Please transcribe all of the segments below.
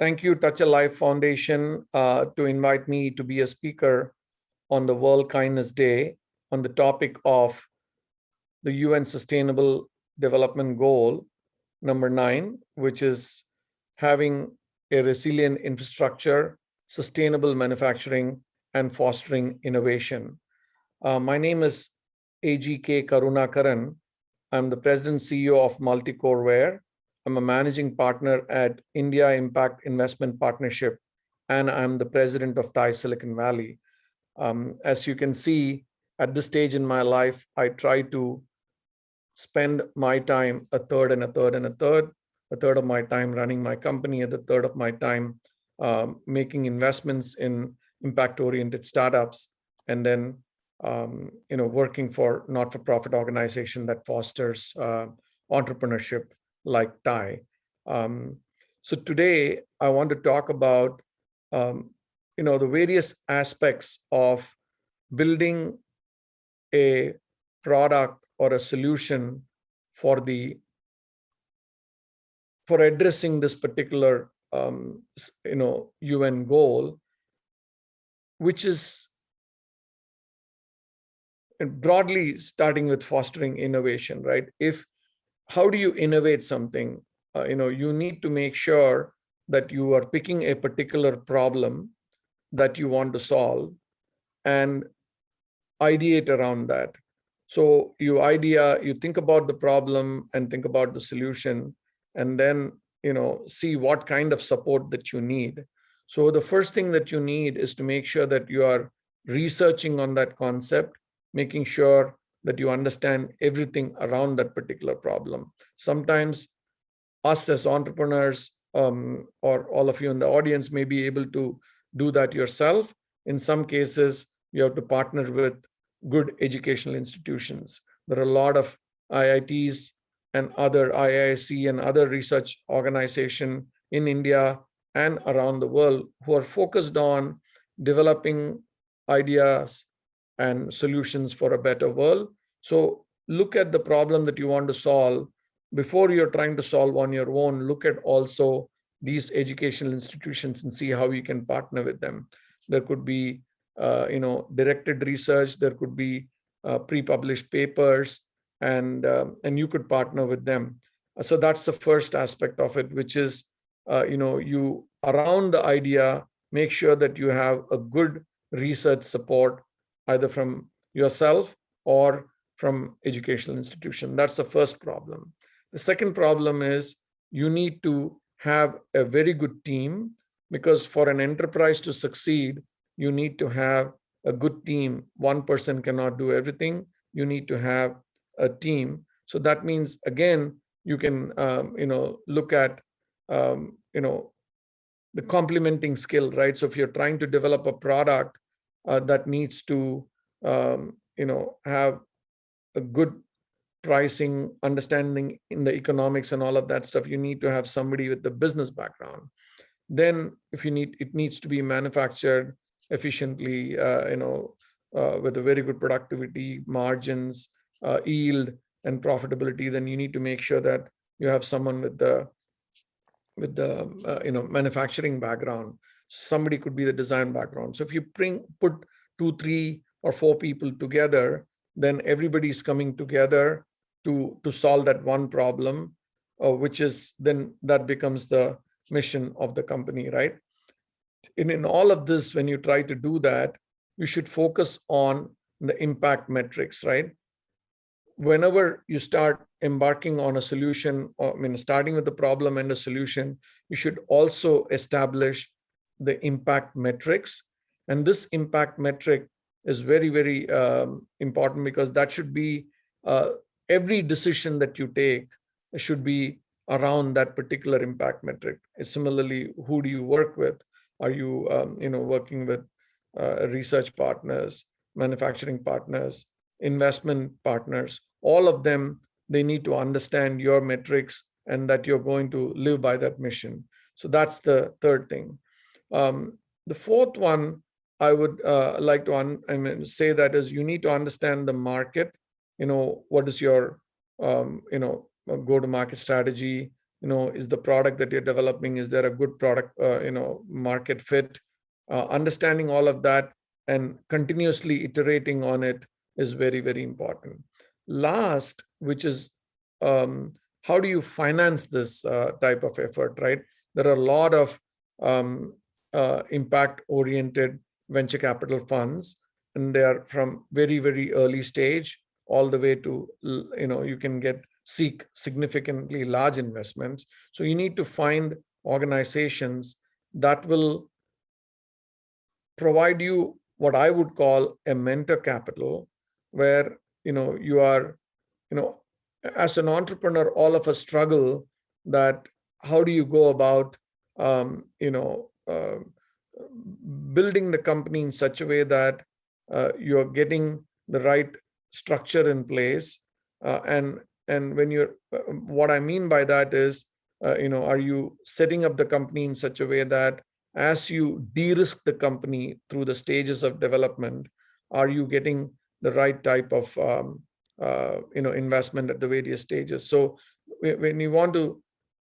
Thank you, Touch a Life Foundation, to invite me to be a speaker on the World Kindness Day on the topic of the UN Sustainable Development Goal number 9, which is having a resilient infrastructure, sustainable manufacturing, and fostering innovation. My name is AGK Karunakaran. I'm the President CEO of MulticoreWare. I'm a managing partner at India Impact Investment Partnership, and I'm the president of Thai Silicon Valley. As you can see, at this stage in my life, I try to spend my time a third and a third and a third of my time running my company, and a third of my time making investments in impact-oriented startups, and then working for not-for-profit organization that fosters entrepreneurship like Thai. So today I want to talk about the various aspects of building a product or a solution for addressing this particular UN goal, which is broadly starting with fostering innovation, right? How do you innovate something? You need to make sure that you are picking a particular problem that you want to solve and ideate around that. So you think about the problem and think about the solution, and then see what kind of support that you need. So the first thing that you need is to make sure that you are researching on that concept, making sure that you understand everything around that particular problem. Sometimes us as entrepreneurs, or all of you in the audience, may be able to do that yourself. In some cases, you have to partner with good educational institutions. There are a lot of IITs and other IISc and other research organizations in India and around the world who are focused on developing ideas and solutions for a better world. So look at the problem that you want to solve. Before you're trying to solve on your own, look at also these educational institutions and see how you can partner with them. There could be directed research, there could be pre-published papers, and you could partner with them. So that's the first aspect of it, which is you around the idea, make sure that you have a good research support, either from yourself or from educational institution. That's the first problem. The second problem is you need to have a very good team, because for an enterprise to succeed, you need to have a good team. One person cannot do everything. You need to have a team. So that means, again, you can look at the complementing skill, right? So if you're trying to develop a product that needs to have a good pricing, understanding in the economics and all of that stuff, you need to have somebody with the business background. Then it needs to be manufactured efficiently, with a very good productivity, margins, yield, and profitability. Then you need to make sure that you have someone with the manufacturing background. Somebody could be the design background. So if you put 2, 3, or 4 people together, then everybody's coming together to solve that one problem, which is then that becomes the mission of the company, right? And in all of this, when you try to do that, you should focus on the impact metrics, right? Whenever you start embarking on a solution, starting with the problem and a solution, you should also establish the impact metrics. And this impact metric is very, very important, because that should be every decision that you take should be around that particular impact metric. Similarly, who do you work with? Are you working with research partners, manufacturing partners, investment partners? All of them, they need to understand your metrics and that you're going to live by that mission. So that's the third thing. The fourth one I would like to say that is you need to understand the market. What is your go-to-market strategy? Is the product that you're developing, is there a good product, market fit? Understanding all of that and continuously iterating on it is very, very important. Last, which is how do you finance this type of effort, right? There are a lot of impact-oriented venture capital funds, and they are from very, very early stage all the way to, you can seek significantly large investments. So you need to find organizations that will provide you what I would call a mentor capital, where you are, as an entrepreneur, all of us struggle that how do you go about building the company in such a way that you're getting the right structure in place, and when you're what I mean by that is are you setting up the company in such a way that as you de-risk the company through the stages of development, are you getting the right type of investment at the various stages? So when you want to,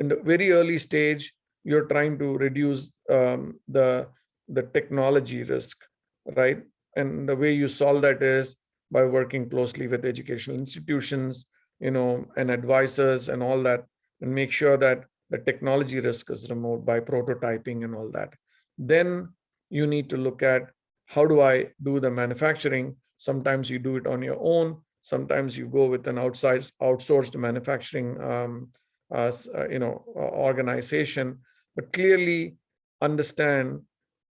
in the very early stage, you're trying to reduce the technology risk, right? And the way you solve that is by working closely with educational institutions, and advisors and all that, and make sure that the technology risk is removed by prototyping and all that. Then you need to look at how do I do the manufacturing. Sometimes you do it on your own. Sometimes you go with an outsourced manufacturing organization, but clearly understand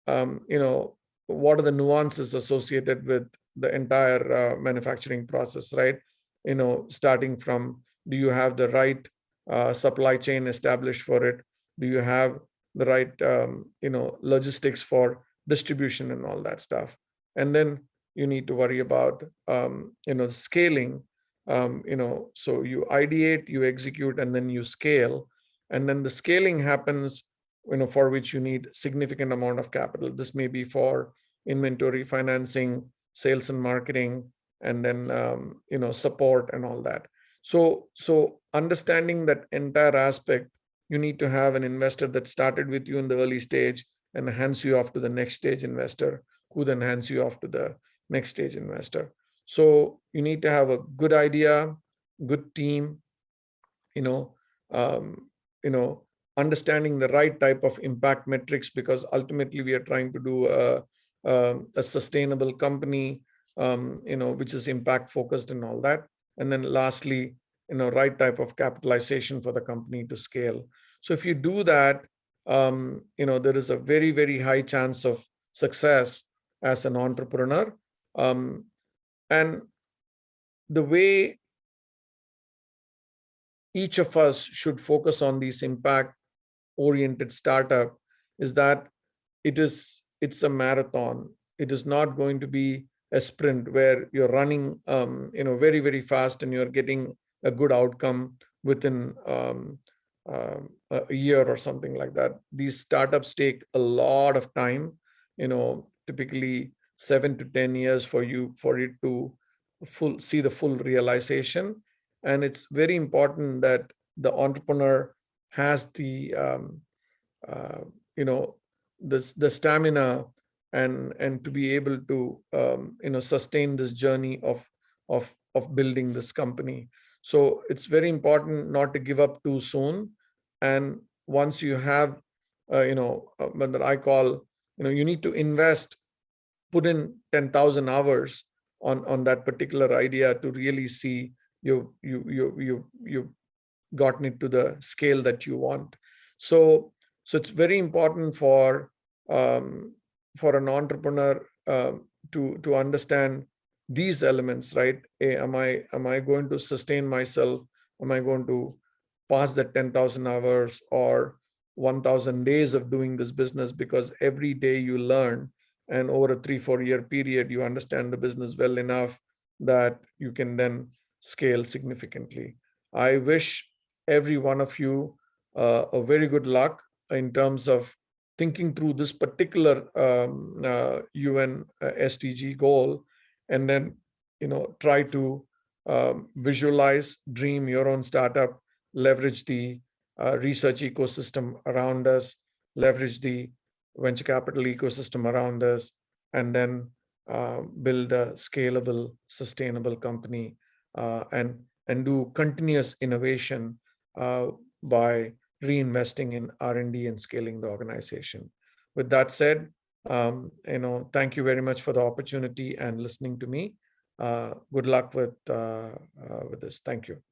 what are the nuances associated with the entire manufacturing process, right? Starting from, do you have the right supply chain established for it? Do you have the right logistics for distribution and all that stuff? And then you need to worry about scaling. So you ideate, you execute, and then you scale. And then the scaling happens, for which you need significant amount of capital. This may be for inventory financing, sales and marketing, and then support and all that. So understanding that entire aspect, you need to have an investor that started with you in the early stage and hands you off to the next stage investor, who then hands you off to the next stage investor. So you need to have a good idea, good team, understanding the right type of impact metrics, because ultimately we are trying to do a sustainable company, which is impact focused and all that. And then lastly, right type of capitalization for the company to scale. So if you do that, there is a very, very high chance of success as an entrepreneur. And the way each of us should focus on these impact oriented startup is that it's a marathon. It is not going to be a sprint where you're running very, very fast and you're getting a good outcome within a year or something like that. These startups take a lot of time, typically 7 to 10 years for it to see the full realization. And it's very important that the entrepreneur has the the stamina and to be able to sustain this journey of building this company. So it's very important not to give up too soon. And once you have what I call, you need to invest, put in 10,000 hours on that particular idea to really see you've gotten it to the scale that you want. So it's very important for an entrepreneur to understand these elements, right? Am I going to sustain myself? Am I going to pass that 10,000 hours or 1,000 days of doing this business? Because every day you learn, and over a 3-4 year period, you understand the business well enough that you can then scale significantly. I wish every one of you a very good luck in terms of thinking through this particular UN SDG goal, and then try to visualize, dream your own startup, leverage the research ecosystem around us, leverage the venture capital ecosystem around us, and then build a scalable, sustainable company, and do continuous innovation by reinvesting in R&D and scaling the organization. With that said, thank you very much for the opportunity and listening to me. Good luck with this. Thank you.